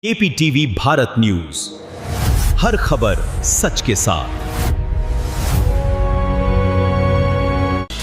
APTV Bharat news, हर खबर सच के साथ।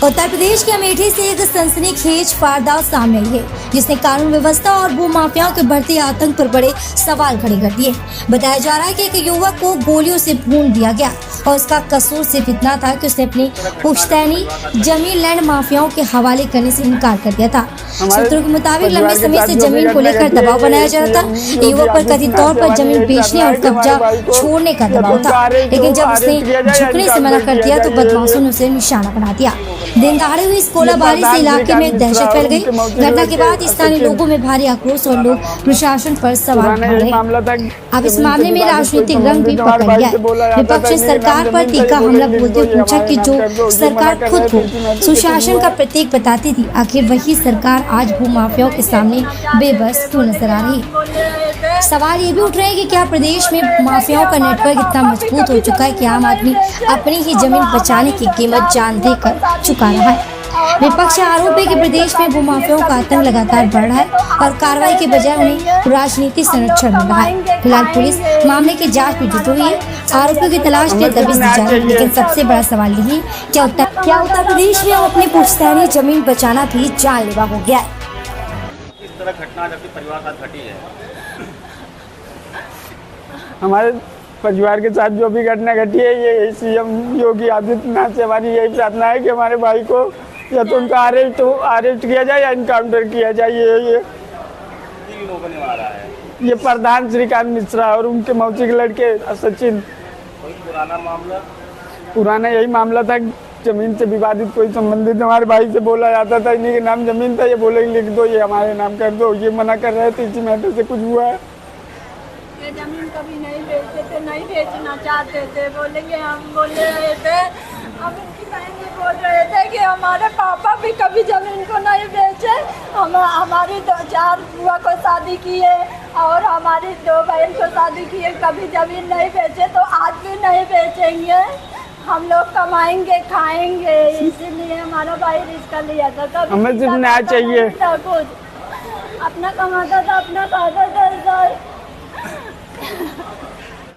उत्तर प्रदेश के अमेठी से एक सनसनीखेज वारदात सामने आई है, जिसने कानून व्यवस्था और भू माफियाओं के बढ़ते आतंक पर बड़े सवाल खड़े कर दिए। बताया जा रहा है कि एक युवक को गोलियों से भून दिया गया और उसका कसूर सिर्फ इतना था कि उसने अपनी पुश्तैनी जमीन लैंड माफियाओं के हवाले करने से इनकार कर दिया था। सूत्रों के मुताबिक लंबे समय से जमीन को लेकर दबाव बनाया जा रहा था। युवक पर कथित तौर पर जमीन बेचने और कब्जा छोड़ने का दबाव था, लेकिन जब उसने झुकने से मना कर दिया तो बदमाशों ने उसे निशाना बना दिया। दिन दहाड़े हुई इस गोलाबारी से इलाके में दहशत फैल गई। घटना के बाद स्थानीय लोगों में भारी आक्रोश और लोग प्रशासन पर सवाल उठा रहे। अब इस मामले में राजनीतिक रंग भी पकड़ गया है। विपक्ष ने सरकार पर तीखा हमला बोलते हुए पूछा कि जो सरकार खुद को सुशासन का प्रतीक बताती थी, आखिर वही सरकार आज भूमाफियाओं के सामने बेबस क्यों नजर आ रही। सवाल ये भी उठ रहे हैं कि क्या प्रदेश में माफियाओं का नेटवर्क इतना मजबूत हो चुका है कि आम आदमी अपनी ही जमीन बचाने की कीमत जान देकर चुका रहा है। विपक्ष आरोप है कि प्रदेश में भूमाफियाओं का आतंक लगातार बढ़ रहा है और कार्रवाई के बजाय उन्हें राजनीतिक संरक्षण मिल रहा है। फिलहाल पुलिस मामले की जांच में जुटी हुई है। आरोपियों की तलाश में दबिश दी जा रही है, लेकिन सबसे बड़ा सवाल यही क्या उत्तर प्रदेश में अपनी पुश्तैनी जमीन बचाना भी जानलेवा हो गया है। इस तरह घटना जबकि परिवार साथ घटी है। हमारे परिवार के साथ जो भी घटना घटी है, ये सीएम योगी आदित्यनाथ से हमारी यही प्रार्थना है कि हमारे भाई को या तो उनका अरेस्ट किया जाए या इनकाउंटर किया जाए। ये प्रधान श्रीकांत मिश्रा और उनके मौसी के लड़के सचिन। कोई पुराना यही मामला था, जमीन से विवादित कोई संबंधित हमारे भाई से बोला जाता था इन्हीं के नाम जमीन था, ये बोले लिख दो, ये हमारे नाम कर दो। ये मना कर रहे थे, इसी मैटर से कुछ हुआ है। ये जमीन कभी नहीं बेचते थे, नहीं बेचना चाहते थे। बोलेंगे हम बोले रहे थे, हम इनकी बहन भी बोल रहे थे कि हमारे पापा भी कभी जमीन को नहीं बेचे। हमारी 2-4 बुआ को शादी किए और हमारी 2 बहन को शादी किए, कभी जमीन नहीं बेचे, तो आज भी नहीं बेचेंगे। हम लोग कमाएंगे खाएंगे, इसीलिए हमारा भाई रिश्ता लिया था। हमें सिर्फ न्याय चाहिए। अपना कमाता था, अपना खाता था।